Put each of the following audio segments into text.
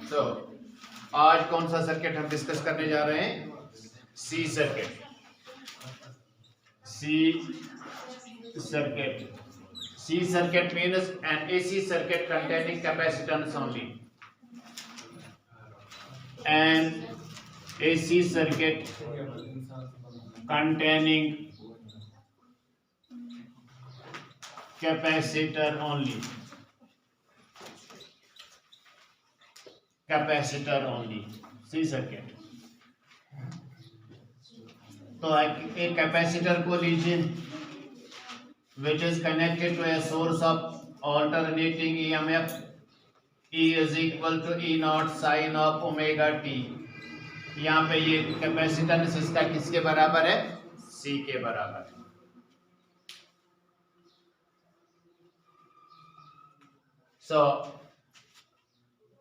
तो आज कौन सा सर्किट हम डिस्कस करने जा रहे हैं? C circuit. C circuit. C circuit means an AC circuit containing capacitance only. An AC circuit containing capacitor only. Capacitor only. C circuit. तो एक कैपेसिटर को लीजिए which is connected to a source of alternating EMF. E is equal to E naught sin of omega t. यहाँ पे ये capacitance इसका किसके बराबर है? C के बराबर. So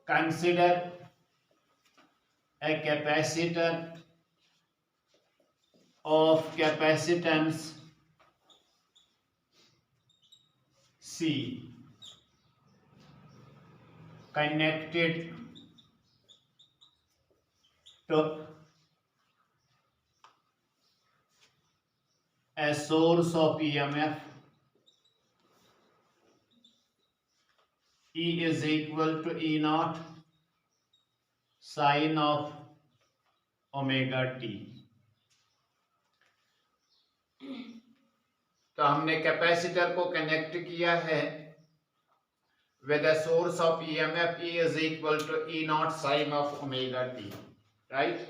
consider a capacitor of capacitance C connected to a source of EMF. E is equal to E naught sin of omega t. तो हमने कैपेसिटर को कनेक्ट किया है with a source of EMF. E is equal to E naught sin of omega t, right?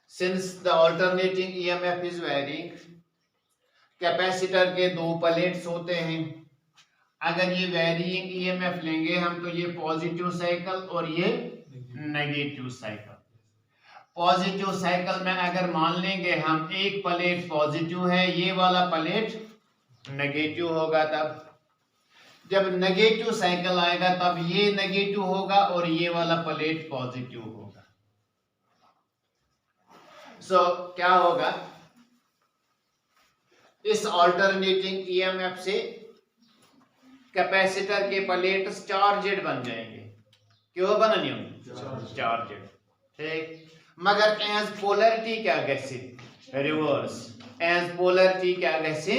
Since the alternating EMF is varying, capacitor के दो plates होते हैं. अगर ये वेरिएंग EMF लेंगे हम तो ये पॉजिटिव साइकिल और ये नेगेटिव साइकिल. पॉजिटिव साइकिल में अगर मान लेंगे हम एक प्लेट पॉजिटिव है, ये वाला प्लेट नेगेटिव होगा. तब जब नेगेटिव साइकिल आएगा तब ये नेगेटिव होगा और ये वाला प्लेट पॉजिटिव होगा. सो क्या होगा? इस अल्टरनेटिंग EMF से कैपेसिटर के प्लेट्स चार्जेड बन जाएंगे. क्यों बननी होंगे? चार्जेड. ठीक. मगर एज पोलरिटी क्या कैसे? रिवर्स. एज पोलरिटी क्या कैसे?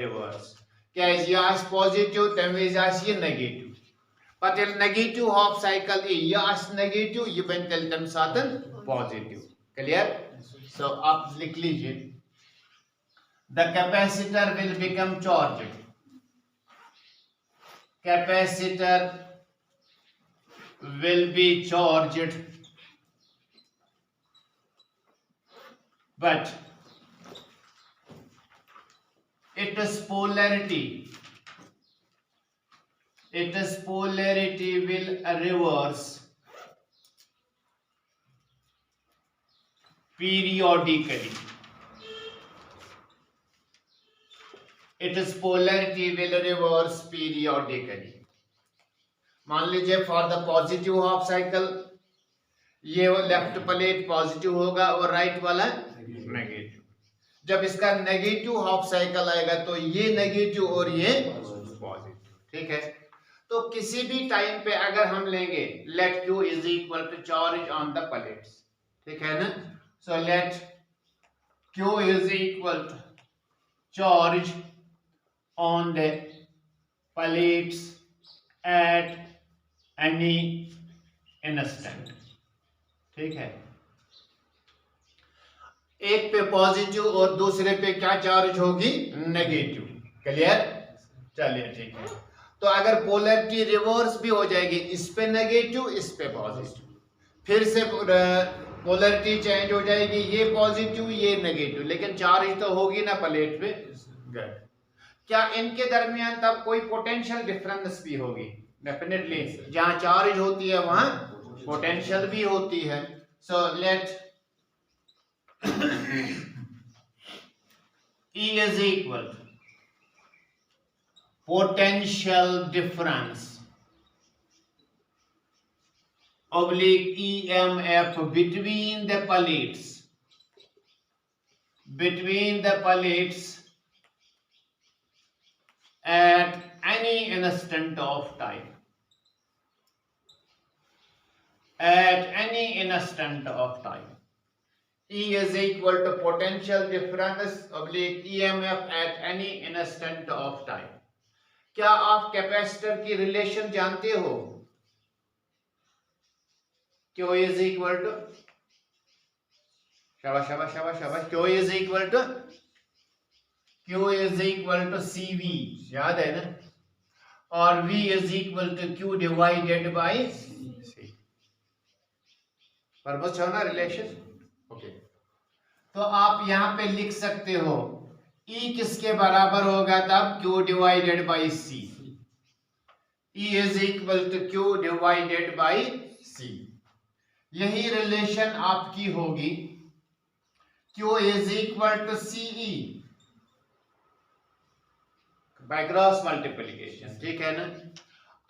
रिवर्स. क्या यह पॉजिटिव तमेज ये नेगेटिव. पता नेगेटिव हाफ साइकिल यह नेगेटिव ये बन तम साथ पॉजिटिव. क्लियर? सो आप लिख लीजिए the capacitor will become charged. Capacitor will be charged, but its polarity will reverse periodically. Its polarity will reverse periodically. मान लीजिए for the positive half cycle ये लेफ्ट प्लेट पॉजिटिव होगा और राइट वाला negative. जब इसका नेगेटिव हाफ साइकिल आएगा तो ये नेगेटिव और ये पॉजिटिव. ठीक है. तो किसी भी टाइम पे अगर हम लेंगे let Q is equal to charge on the plates. ठीक है ना? So let Q is equal to charge on the plates at any instant. ठीक है. एक पे पॉजिटिव और दूसरे पे क्या चार्ज होगी? नेगेटिव. क्लियर? चलिए ठीक है. तो अगर पोलरिटी रिवर्स भी हो जाएगी, इस पे नेगेटिव इस पे पॉजिटिव, फिर से पोलरिटी चेंज हो जाएगी, ये पॉजिटिव ये नेगेटिव, लेकिन चार्ज तो होगी ना प्लेट पे. गुड. क्या इनके दरमियान तब कोई पोटेंशियल डिफरेंस भी होगी? डेफिनेटली. जहां चार्ज होती है वहां पोटेंशियल भी होती है. So let E is equal potential difference oblique EMF between the plates at any any instant of time. At any instant of time. E is equal to potential difference oblique EMF at any instant of time. क्या आप capacitor की relation जानते हो? Q is equal to शाबाश शाबाश शाबाश शाबाश Q is equal to CV, याद है ना? और V is equal to Q divided by C. परमोस हो ना रिलेशन? ओके, तो आप यहां पे लिख सकते हो E किसके बराबर होगा तब? Q divided by C. E is equal to Q divided by C. यही रिलेशन आपकी होगी Q is equal to CE by cross multiplication, ठीक है ना?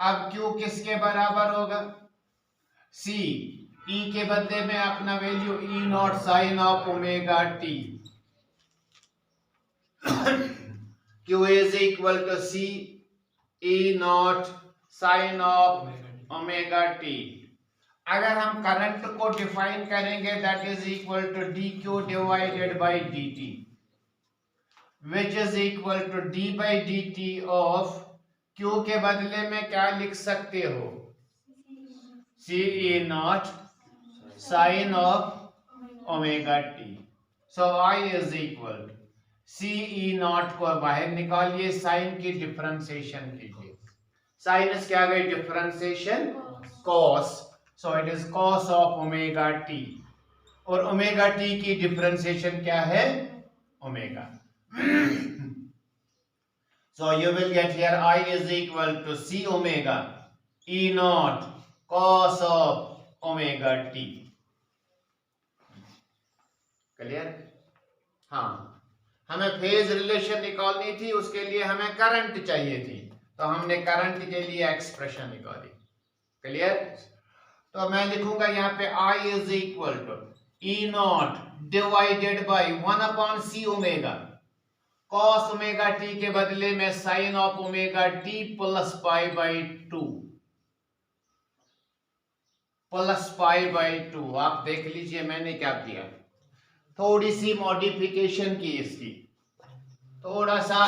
अब Q किसके बराबर होगा? C. E के बदले में अपना value E naught sine of omega t. Q is equal to C E naught sin of omega t. अगर हम करंट को डिफाइन करेंगे that is equal to dq divided by dt, which is equal to d by dt of q के बदले में क्या लिख सकते हो? C E naught sin of omega t. So I is equal to C E naught को बाहर निकालिए, साइन की डिफरेंशिएशन कीजिए. साइनस क्या गई? Differentiation cos. So it is cos of omega t. और ओमेगा टी की डिफरेंशिएशन क्या है? Omega. So you will get here I is equal to C omega E naught cos of omega t. Clear? हाँ, हमें phase relation निकालनी थी, उसके लिए हमें करंट चाहिए थी, तो हमने करंट के लिए एक्सप्रेशन निकाली. क्लियर? तो मैं लिखूंगा यहाँ पे I is equal to E naught divided by 1/c omega. Cos omega t के बदले में sine of omega t plus pi by 2. Plus pi by 2. आप देख लीजिए मैंने क्या किया, थोड़ी सी मॉडिफिकेशन की, इसकी थोड़ा सा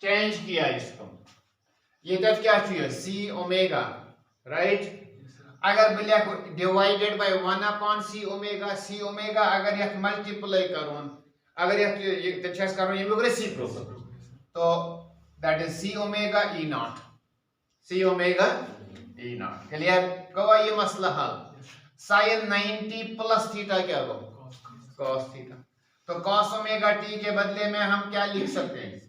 चेंज किया इसको. ये तब क्या चाहिए? C omega, right? अगर बिल्कुल divided by 1/c omega. C omega अगर ये मल्टीप्लाई करूं, अगर ये तछस करूं, ये भी रेसिप्रोकल, तो that is C omega E naught. C omega E naught. Clear? कहो ये मसला हल. साइन 90 प्लस थीटा क्या हो? Cos theta. तो कॉस ओमेगा टी के बदले में हम क्या लिख सकते हैं?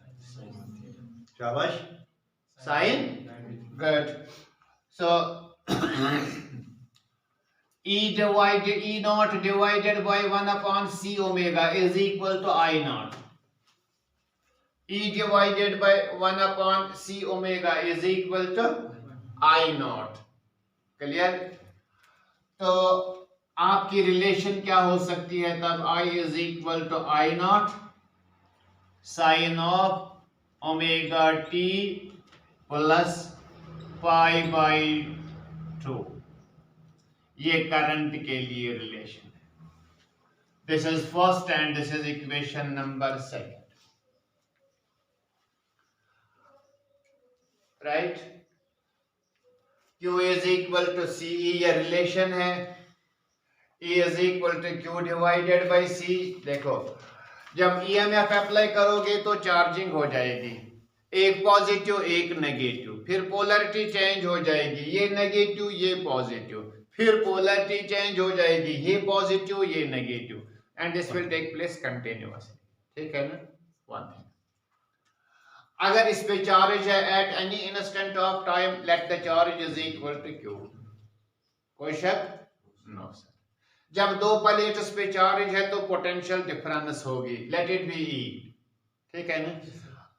शाबाश, sign. Good. So E naught divided by 1/c omega is equal to I naught. E divided by 1/c omega is equal to I naught. Clear? तो आपकी रिलेशन क्या हो सकती है तब? I is equal to I naught sin of omega t plus pi by 2. ये current के लिए रिलेशन है. This is first and this is equation number second. Right? Q is equal to CE, ये रिलेशन है. E is equal to Q divided by C. देखो, जब EMF apply करोगे तो चार्जिंग हो जाएगी, एक पॉजिटिव एक नेगेटिव, फिर पोलैरिटी चेंज हो जाएगी, ये नेगेटिव ये पॉजिटिव, फिर पोलैरिटी चेंज हो जाएगी, ये पॉजिटिव ये negative, and this will take place continuously. ठीक है ना? वन थिंग, अगर इस पे चार्ज है at any instant of time, let the charge is equal to Q. कोई शक? No sir. जब दो प्लेट्स पे चार्ज है तो पोटेंशियल डिफरेंस होगी, लेट इट बी ई. ठीक है ना?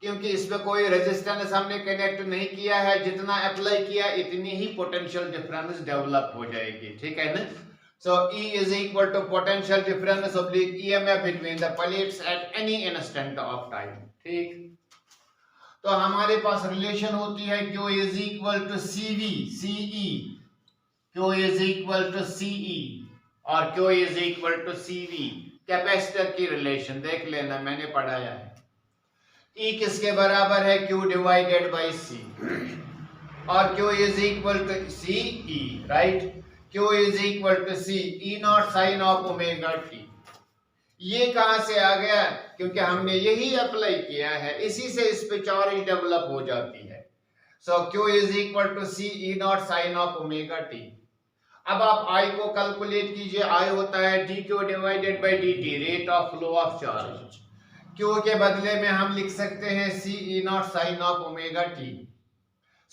क्योंकि इसमें कोई रेजिस्टेंस हमने कनेक्ट नहीं किया है, जितना अप्लाई किया इतनी ही पोटेंशियल डिफरेंस डेवलप हो जाएगी. ठीक है ना? सो E is equal to potential difference of the EMF between the plates at any instant of time. ठीक. तो हमारे पास रिलेशन होती है Q is equal to CV CE, Q is equal to CE और Q is equal to CV। Capacitor की relation देख लेना, मैंने पढ़ाया है। E किसके बराबर है? Q डिवाइडेड बाई C और Q is equal to CE, right. Q is equal to C E naught sine of omega t। ये कहां से आ गया? क्योंकि हमने यही अप्लाई किया है, इसी से इस पे चॉइस डेवलप हो जाती है। So Q is equal to C E naught sine of omega t। अब आप I को कैलकुलेट कीजिए, I होता है dQ divided by dt, rate of flow of charge. Q के बदले में हम लिख सकते हैं C E naught sine of omega t।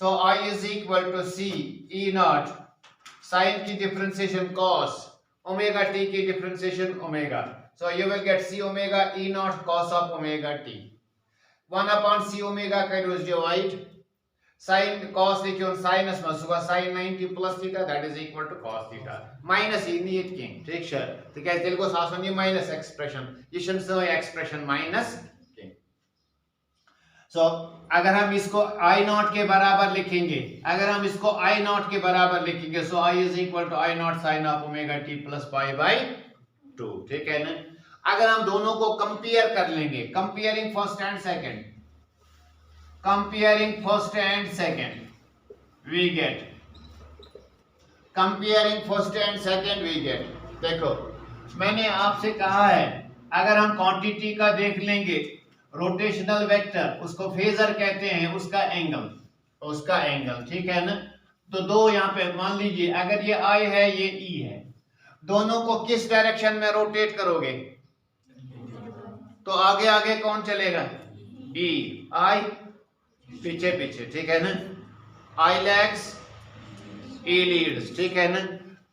So I is equal to C E naught sine की डिफरेंशिएशन cos, ओमेगा t की differentiation omega. So you will get C omega E naught cos of omega t. 1 upon C omega का use divide. Sin cos लिखियो sinus में सुबह sin 90 plus theta that is equal to cos theta minus E नहीं इतनी ठीक है। तो क्या तेरे को साथ में minus expression, ये शंसो expression minus के। So अगर हम इसको I naught के बराबर लिखेंगे, अगर हम इसको I naught के बराबर लिखेंगे, so I is equal to I naught sin of omega t plus pi by 2, ठीक है ना। अगर हम दोनों को कंपेयर कर लेंगे, comparing first and second, comparing first and second we get, comparing first and second we get. देखो मैंने आपसे कहा है अगर हम क्वांटिटी का देख लेंगे, रोटेशनल वेक्टर उसको फेजर कहते हैं, उसका एंगल, ठीक है ना। तो दो यहाँ पे मान लीजिए अगर ये I है ये E है, दोनों को किस डायरेक्शन में रोटेट करोगे? तो आगे आगे कौन चलेगा? E, I पीछे पीछे, ठीक है ना। I lags, E leads, ठीक है ना।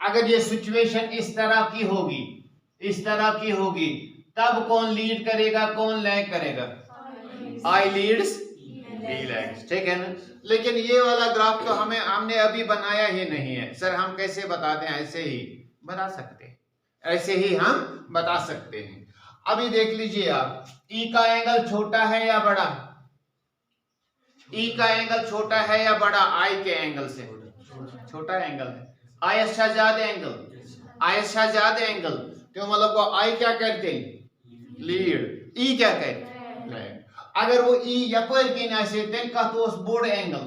अगर ये सिचुएशन इस तरह की होगी, तब कौन लीड करेगा, कौन लैग करेगा? I leads, E lags, ठीक है ना। लेकिन ये वाला ग्राफ तो हमने अभी बनाया ही नहीं है। सर हम कैसे बताते हैं? ऐसे ही बता सकते हैं, ऐसे ही हम बता सकते हैं। अभी देख लीजिए आप, E का एंगल छोटा है या बड़ा? E का एंगल छोटा है या बड़ा I के एंगल से? छोटा एंगल है। I अच्छा ज्यादा एंगल, तो मतलब को I क्या कहते हैं? लीड। E क्या कहते हैं? लैग। अगर वो E यपर की ना से तेन का तो बोर्ड एंगल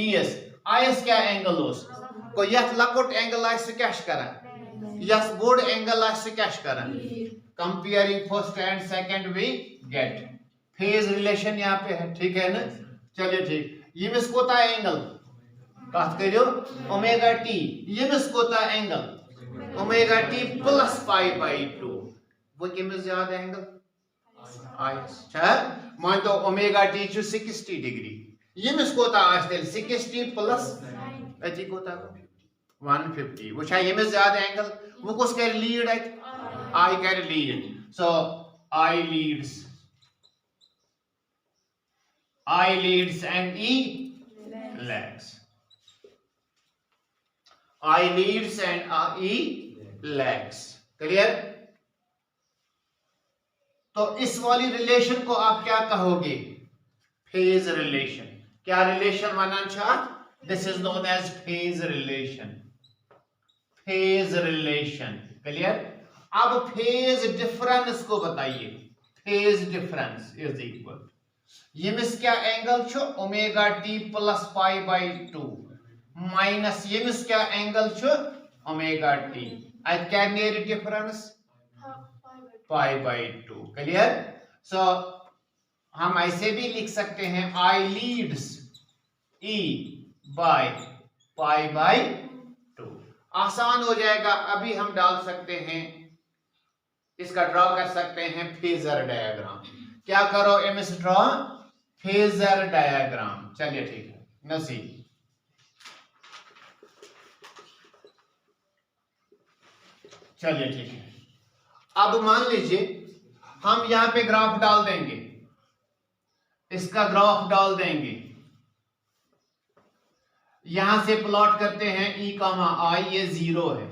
ES, IS क्या एंगल उस को यह लकोट एंगल आइस क्या करा, यस बोर्ड एंगल आइस क्या करा। Comparing first and second we get phase relation यहाँ पे है, ठीक है ना। चलिए ठीक, ये मिसकोता एंगल बात करियो ओमेगा टी, ये मिसकोता angle omega t plus pi by 2, वो किमिस ज्यादा एंगल अच्छा मान तो ओमेगा टी 60 डिग्री, ये मिसकोता आस्तेल 60 प्लस अति कोता 150, वो ये मिस ज्यादा एंगल, वो कुछ कर लीड है, I can lead, so I leads and E lags, I leads and E lags, clear. तो इस वाली रिलेशन को आप क्या कहोगे? Phase relation. क्या रिलेशन माना चाह? This is known as phase relation, phase relation, clear. अब फेज डिफरेंस को बताइए, फेज डिफरेंस इज इक्वल, ये मिस क्या एंगल छो omega t plus pi by 2 minus ये मिस क्या एंगल छो ओमेगा टी, आई कैन नियर difference pi by 2, clear. So हम ऐसे भी लिख सकते हैं I leads E by pi by 2, आसान हो जाएगा। अभी हम डाल सकते हैं, इसका ड्रॉ कर सकते हैं फेजर डायग्राम। क्या करो एमएस ड्रॉ फेजर डायग्राम, चलिए ठीक है नसी। चलिए ठीक है, अब मान लीजिए हम यहां पे ग्राफ डाल देंगे, इसका ग्राफ डाल देंगे, यहां से प्लॉट करते हैं E कामा I, ये 0 है,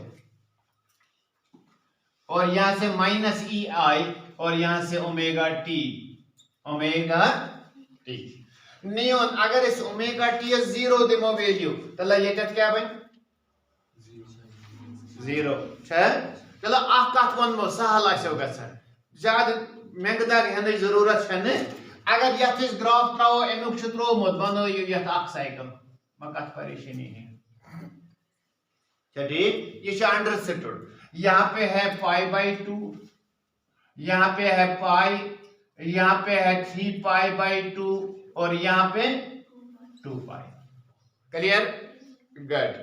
और यहां से माइनस EI और यहां से ओमेगा टी, नियोन अगर इस ओमेगा टी 0 दिमो वैल्यू तला ये क्या बन 0 चलो अख कत वनमो सहल आसो गसन ज्यादा मकदार हेन जरूरत है अगर यथ ग्राफ त्रो अमुक त्रोमुत बनो यथ साइकिल मे कत परेशानी है ठीक ये अंडरस्टूड यहाँ पे है π/2 यहाँ पे है पाई यहाँ पे है 3π/2 और यहाँ पे 2π क्लियर गुड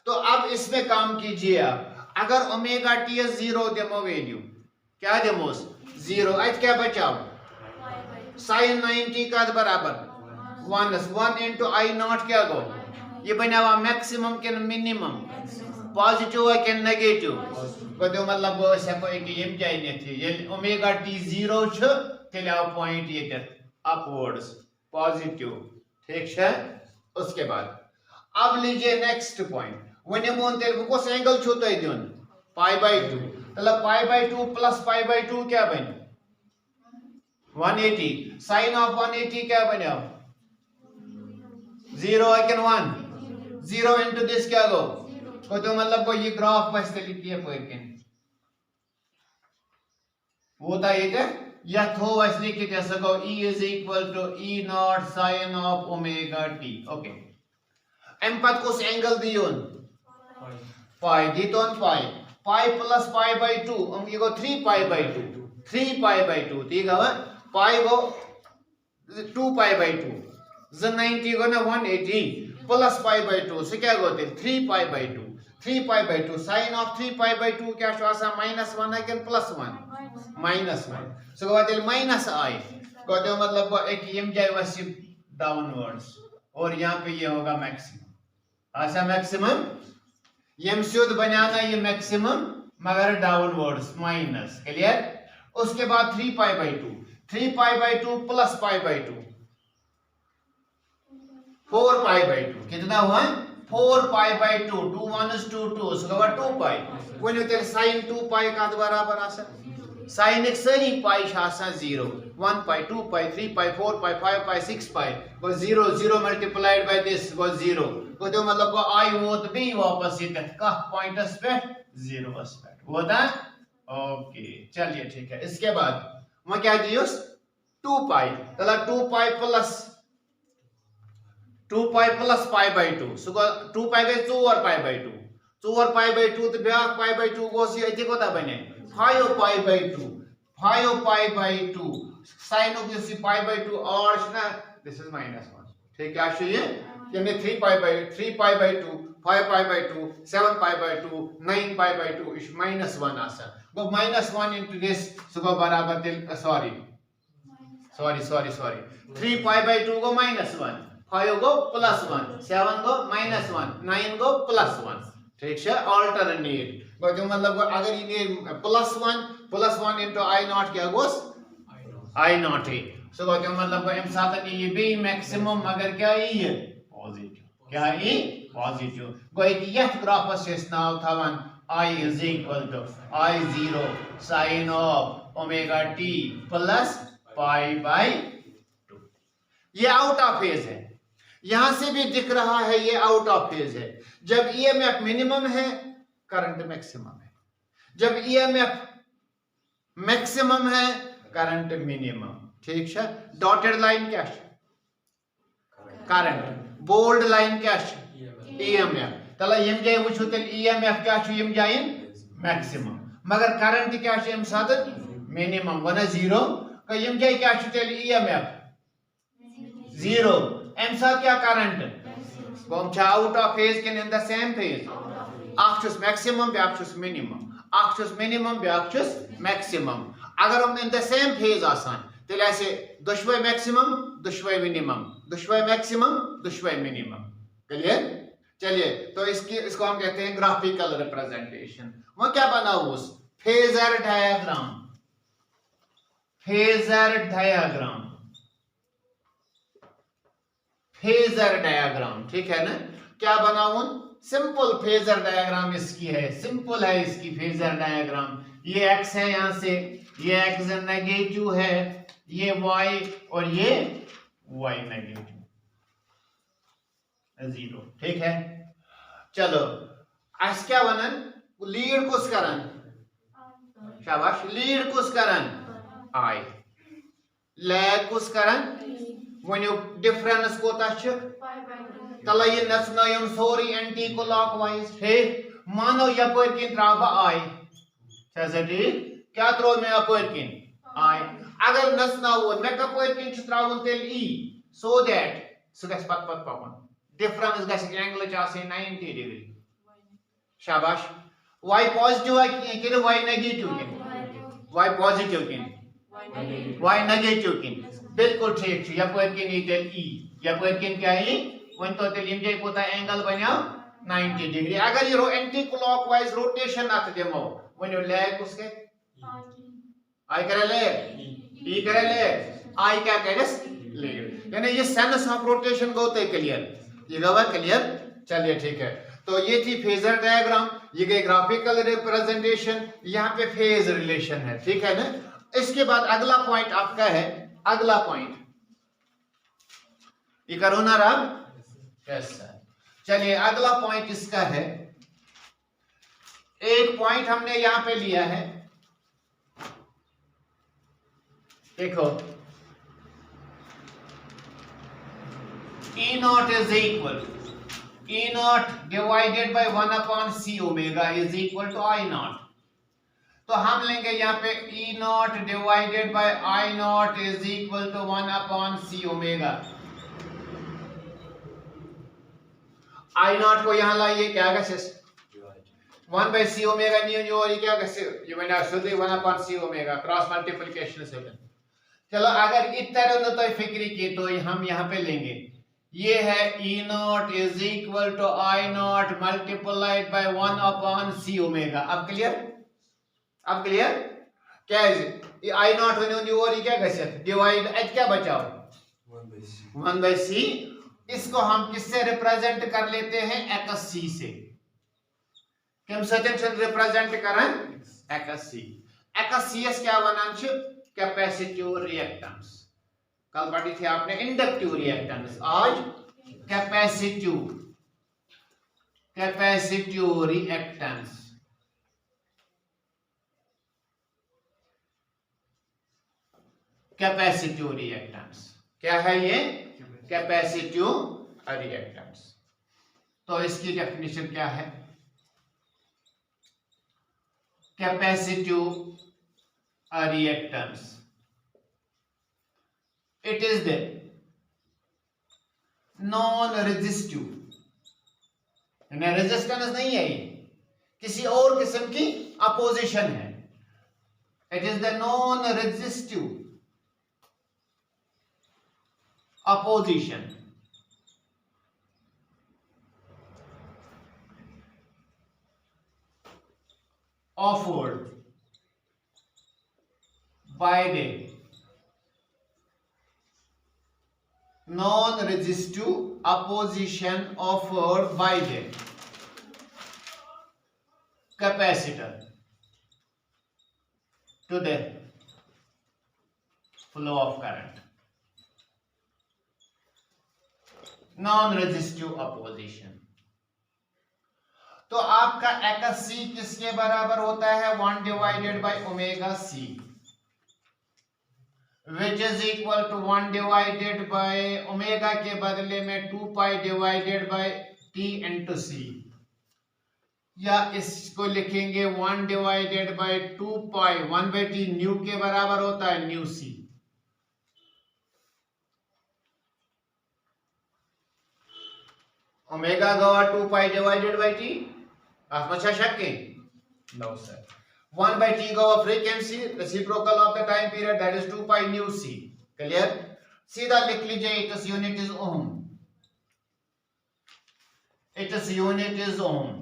तो अब इसमें काम कीजिए आप अगर ओमेगा टी 0 दमो वैल्यू क्या दमोस 0 अत क्या बचाओ sin 90 का बराबर 1 into I0 क्या गो ये बनावा मैक्सिमम के मिनिमम पॉजिटिव है कि नेगेटिव गो मतलब सको यम जाय नेथि ये ओमेगा टी 0 छ तेल आव पॉइंट ये अपवर्ड्स पॉजिटिव ठीक है उसके बाद अब लीजिए नेक्स्ट पॉइंट वन मोन तेल कोस एंगल छु तय दिन π/2 मतलब π/2 प्लस π/2 क्या बन 180 sin ऑफ 180 क्या बने 0 है कि 1 0 into this क्या गो तो मतलब को ये ग्राफ बस लिखती है पर वो था ये यथो वैसे लिखित है सको E is equal to E0 sin of omega t okay एम पद को एंगल दियोन पाई दितोन पाई प्लस π/2 हम ये को 3π/2 ठीक है पाई को 2π/2 90 को ना 180 प्लस π/2 से क्या होते 3π/2 sin of 3π/2 क्या आसा -1 है कि +1 -1 सो गोते माइनस आई गोते मतलब एक यम जाय वसी डाउनवर्ड्स और यहाँ पे ये होगा मैक्सिमम आसा मैक्सिमम यम शुद्ध बनाना ये मैक्सिमम मगर डाउनवर्ड्स माइनस क्लियर उसके बाद 3π/2 प्लस π/2 4π/2 कितना हुआ 4π/2 2 1 is 2 2 so 2π when you sin 2π का बराबर आसा sin एक सारी पाई आसा 0 1π 2π 3π 4π 5π 6π गो 0 0 मल्टीप्लाइड बाय दिस गो 0 गो तो मतलब को आई वोत भी वापस ये का पॉइंट्स पे 0 पे होता ओके चलिए ठीक है इसके बाद मैं क्या दियोस 2π तला 2π प्लस π/2 सो 2π गए 4π/2 4π/2 तो ब्याक π/2 गोस ये अति कोता बने 5π/2 sin of this π/2 और ना दिस इज -1 ठीक है आशु ये यानी 3π/2 5π/2 7π/2 9π/2 इस -1 आसा गो -1 into this सो गो बराबर दिल सॉरी 3π/2 गो -1 5 गो +1 7 गो -1 9 गो +1 ठीक है अल्टरनेट जो मतलब अगर ये +1 into I0 क्या गोस I0 है सो जो मतलब एम साथ ये भी मैक्सिमम अगर क्या है पॉजिटिव क्या है पॉजिटिव गो यथ ग्राफस से नाव थवन I is equal to I0 sin of omega t plus π/2 ये आउट ऑफ फेज है यहां से भी दिख रहा है ये आउट ऑफ फेज है जब ईएमएफ मिनिमम है करंट मैक्सिमम है जब ईएमएफ मैक्सिमम है करंट मिनिमम ठीक है डॉटेड लाइन क्या है करंट बोल्ड लाइन क्या है ईएमएफ तला यम जाय वुछु तेल ईएमएफ क्या है यम जाय मैक्सिमम मगर करंट क्या है यम साथ मिनिमम वना 0 का यम जाय क्या है तेल ईएमएफ 0 एम साथ क्या करंट वो हम आउट ऑफ फेज के इन द सेम फेज आखुस मैक्सिमम ब्याखुस मिनिमम आखुस मिनिमम ब्याखुस मैक्सिमम अगर हम इन द सेम फेज आसान तेल ऐसे दुश्वय मैक्सिमम दुश्वय मिनिमम दुश्वय मैक्सिमम दुश्वय मिनिमम क्लियर चलिए तो इसको हम कहते हैं ग्राफिकल रिप्रेजेंटेशन वो क्या बना उस फेजर डायग्राम ठीक है ना क्या बनाऊं सिंपल फेजर डायग्राम इसकी है सिंपल है इसकी फेजर डायग्राम ये x है यहां से ये x नेगेटिव है ये y और ये y नेगेटिव 0। ठीक है, चलो अस क्या वनन लीड कुस करन, शाबाश, लीड कुस करन आई, लैग कुस करन वनो डिफरेंस कोता छ तला ये नचनायन सोरी एंटी क्लॉकवाइज। ठीक, मानो यपर किन त्राव आई ठीक, क्या त्रो मे अपर किन आई, अगर नचना वो मे कपर किन त्रावन तेल ई, सो दैट सो गस पत पत पकन डिफरेंस गस एंगल च आसे 90 डिग्री। शाबाश, y पॉजिटिव किन y नेगेटिव किन, y पॉजिटिव किन y नेगेटिव किन, बिल्कुल ठीक छ, यपर किन ई तेल ई, यपर किन क्या ई वन तो तेल इमजे कोता एंगल बन्याव 90 डिग्री। अगर ये एंटी क्लॉकवाइज रोटेशन अत दिमो वनो लैग उसके आई करे लैग, ई करे लैग, आई क्या करेस लीड, यानी ये सेंस ऑफ रोटेशन गो ते क्लियर, ये गवा क्लियर। चलिए ठीक है, तो ये थी फेजर डायग्राम, ये गई ग्राफिकल रिप्रेजेंटेशन, यहाँ पे फेज रिलेशन है। ठीक है ना, इसके बाद अगला पॉइंट आपका है, अगला पॉइंट ये करो ना राम, यस सर। चलिए अगला पॉइंट इसका है, एक पॉइंट हमने यहां पे लिया है, देखो E naught is equal, E naught divided by 1 upon C omega is equal to I naught। तो हम लेंगे यहाँ पे E naught divided by I naught is equal to 1 upon C omega। I naught को यहाँ लाइए, क्या गसे 1 by C omega न्यू और ये क्या गसे ये मैंने शुद्ध 1 upon C omega cross multiplication से। चलो अगर इस तरह न तो फिक्री की तो हम यहाँ पे लेंगे, ये है E naught is equal to I naught multiplied by 1 upon C omega। अब क्लियर, अब क्लियर क्या है ये I naught वन और ये क्या गसे डिवाइड एच क्या बचाओ 1 by C, इसको हम किससे रिप्रेजेंट कर लेते हैं, XC से। किम सजन रिप्रेजेंट करन XC, XCS क्या वनान छ कैपेसिटिव रिएक्टेंस, कल पढ़ी थी आपने इंडक्टिव रिएक्टेंस, आज capacitive, capacitive reactance. Capacitive reactance क्या है ये, कैपेसिटिव रिएक्टेंस। तो इसकी डेफिनेशन क्या है, capacitive reactance, it is the non-resistive, resistance नहीं है, ये किसी और किस्म की अपोजिशन है, it is the non-resistive opposition offered by the non-resistive opposition offered by the capacitor to the flow of current। non-resistive opposition, तो आपका XC किसके बराबर होता है, 1 divided by omega C, which is equal to 1 divided by omega के बदले में 2 pi divided by T into C, या इसको लिखेंगे 1 divided by 2 pi 1 by T new के बराबर होता है न्यू C। ओमेगा गवा 2 pi divided by T, आसमचा शक के no sir, 1 by T go frequency reciprocal of the time period, that is 2 pi nu C। Clear, सीधा लिख लीजिए, its unit is ohm, its unit is ohm।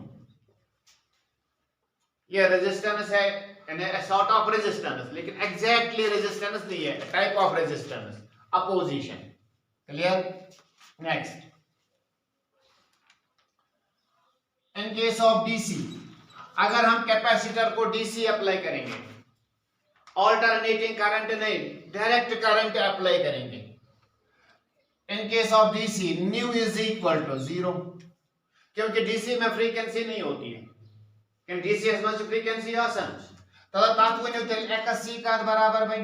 ये resistance है, यानी sort of resistance, लेकिन exactly resistance नहीं है, type of resistance, opposition. Clear, next, in case of DC, अगर हम कैपेसिटर को डीसी अप्लाई करेंगे, ऑल्टरनेटिंग करंट नहीं, डायरेक्ट करंट अप्लाई करेंगे, in case of DC nu is equal to 0, क्योंकि डीसी में फ्रीक्वेंसी नहीं होती है, क्योंकि डीसी में फ्रीक्वेंसी आसान तो तत वनु तेल एक्स सी का बराबर बन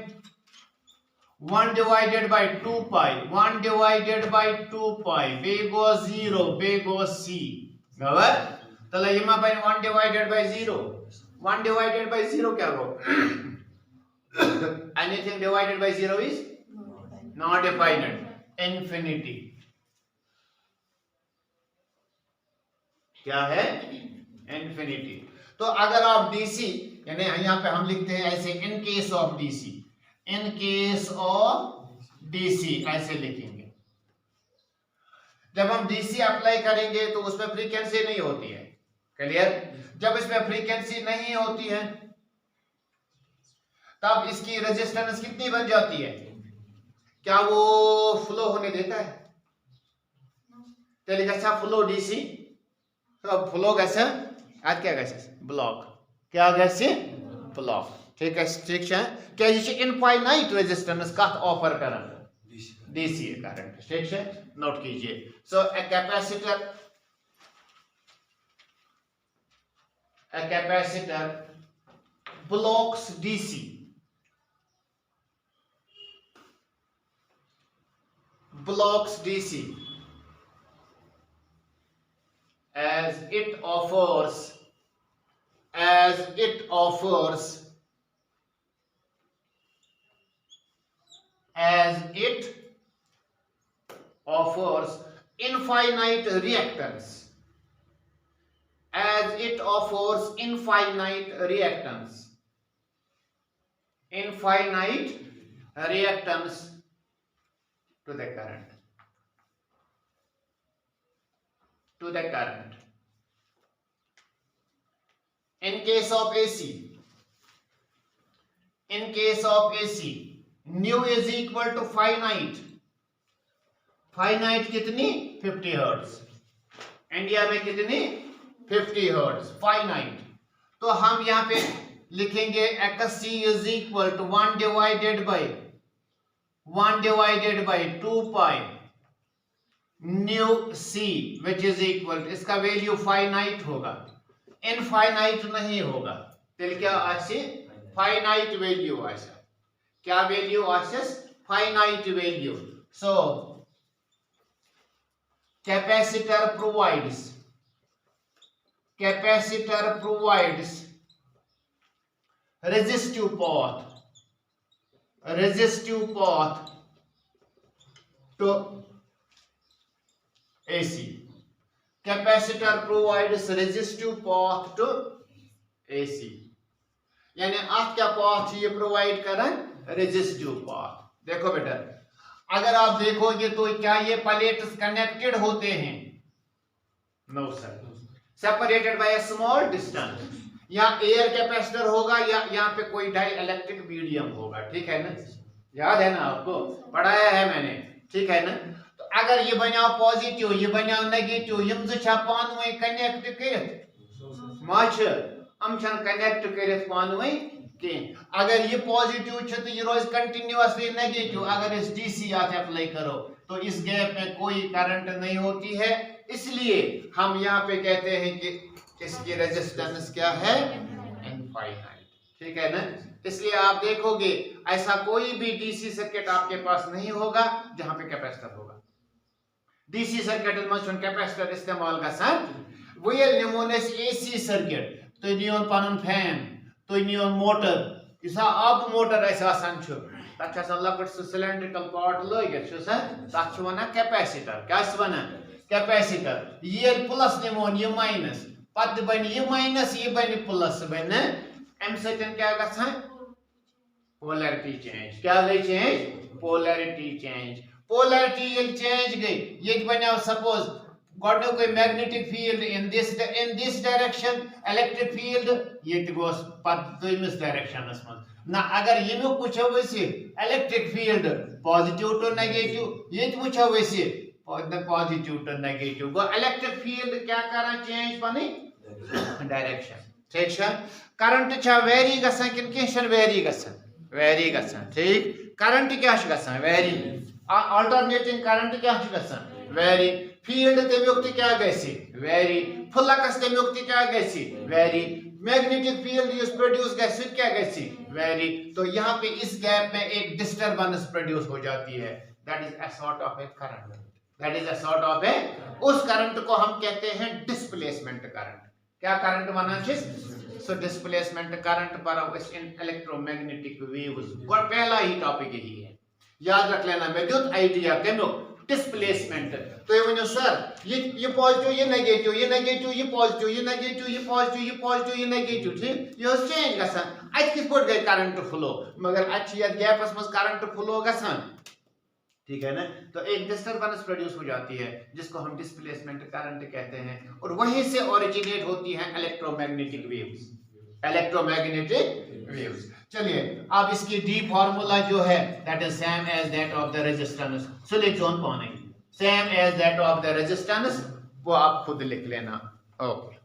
1 divided by 2 pi 1 divided by 2 pi bay go 0 bay go c गवर तला यमा बन 1 divided by 0 1 divided by 0 क्या हो anything divided by 0 is not definite infinity क्या है infinity। तो अगर आप डीसी यानी यहाँ पे हम लिखते हैं ऐसे इन case of DC in case of DC ऐसे लिखेंगे। जब हम डीसी अप्लाई करेंगे तो उसमें फ्रीक्वेंसी नहीं होती है, क्लियर। जब इसमें फ्रीक्वेंसी नहीं होती है तब इसकी रेजिस्टेंस कितनी बन जाती है, क्या वो फ्लो होने देता है? तेल गसा फ्लो डीसी तो फ्लो गसा आज क्या गसा ब्लॉक क्या गसा ब्लॉक, ठीक है ठीक है। क्या ये इनफाइनाइट रेजिस्टेंस का ऑफर करन डीसी करंट, ठीक है नोट कीजिए। So a capacitor blocks DC blocks DC as it offers infinite reactance, as it offers infinite reactance to the current in case of AC nu is equal to finite कितनी 50 hertz, India में कितनी 50 hertz finite. तो हम यहाँ पे लिखेंगे xc is equal to 1 divided by 2 pi nu c which is equal to इसका value finite होगा, इनफाइनाइट नहीं होगा। तो क्या आसे फाइनाइट वैल्यू आसे, क्या वैल्यू आसे finite value. So capacitor provides resistive path to AC, capacitor provides resistive path to AC, यानी आप क्या पाथ ये प्रोवाइड करें रेजिस्टिव पाथ। देखो बेटा अगर आप देखोगे तो क्या ये प्लेट्स कनेक्टेड होते हैं? No sir, separated by a small distance. या एयर कैपेसिटर होगा या यहाँ पे कोई डाई इलेक्ट्रिक मीडियम होगा, ठीक है ना, याद है ना आपको पढ़ाया है मैंने, ठीक है ना। तो अगर ये बना पॉजिटिव ये बना नेगेटिव यम जा पान वही कनेक्ट कर माछ हम छन कनेक्ट कर पान वही कि अगर ये पॉजिटिव है तो ये रोज कंटिन्यूअसली नेगेटिव। अगर इस डीसी आप अप्लाई करो तो इस गैप में कोई करंट नहीं होती है, इसलिए हम यहाँ पे कहते हैं कि इसकी रेजिस्टेंस क्या है इनफाइनाइट, ठीक है ना। इसलिए आप देखोगे ऐसा कोई भी डीसी सर्किट आपके पास नहीं होगा जहां पे कैपेसिटर होगा। डीसी सर्किट में कैपेसिटर इस्तेमाल गसान वही निमोनस एसी सर्किट तो नियोन पन फैन तो नियोन मोटर इसा अब मोटर ऐसा आसान छु तक आसान लकट सिलेंड्रिकल पार्ट लगित छु सा तक छु वना कैपेसिटर। क्या छु वना कैपेसिटर, ये प्लस निमोन ये माइनस पद बन ये माइनस ये बन प्लस बन एम सतन क्या गसान पोलैरिटी चेंज। क्या गई चेंज? Polarity change. पोलैरिटी ये चेंज गई ये बना सपोज गॉडनो कोई magnetic field in this direction electric field ये गोस पद दोइमिस डायरेक्शनस में ना। अगर ये में पूछो वैसे electric field positive to negative ये पूछो वैसे positive to negative go electric field क्या करा चेंज पनी डायरेक्शन, ठीक है। करंट छा वेरी गसन किन केशन वेरी गसन ठीक। करंट क्या छ गसन वेरी अल्टरनेटिंग करंट क्या गसान वेरी फील्ड तमियुक क्या गसी वेरी फ्लक्स तमियुक क्या गसी vary magnetic field use produce गसी क्या गसी वेरी। तो यहाँ पे इस गैप में एक डिस्टरबेंस प्रोड्यूस हो जाती है, that is a sort of a current, that is a sort of a, उस करंट को हम कहते हैं डिस्प्लेसमेंट करंट। क्या करंट वनान सो डिस्प्लेसमेंट करंट पर इन इलेक्ट्रोमैग्नेटिक वेव्स, और पहला ही टॉपिक यही है, याद रख लेना। मैं दुत आइडिया कमियो डिस्प्लेसमेंट। तो ये वनो सर ये पॉजिटिव ये नेगेटिव ये नेगेटिव ये पॉजिटिव ये नेगेटिव ये पॉजिटिव ये पॉजिटिव ये नेगेटिव, ठीक ये चेंज गसान अत किस पट गई करंट फ्लो, मगर अत गैपस मज करंट फ्लो गसान, ठीक है ना। तो एक डिस्टरबेंस प्रोड्यूस हो जाती है जिसको हम डिस्प्लेसमेंट करंट कहते हैं, और वहीं से ओरिजिनेट होती हैं इलेक्ट्रोमैग्नेटिक वेव्स, इलेक्ट्रोमैग्नेटिक वेव्स। चलिए अब इसकी डी फार्मूला जो है that is same as that of the resistance, so लिख जोन पाने same as that of the resistance, वो आप खुद लिख लेना। ओके।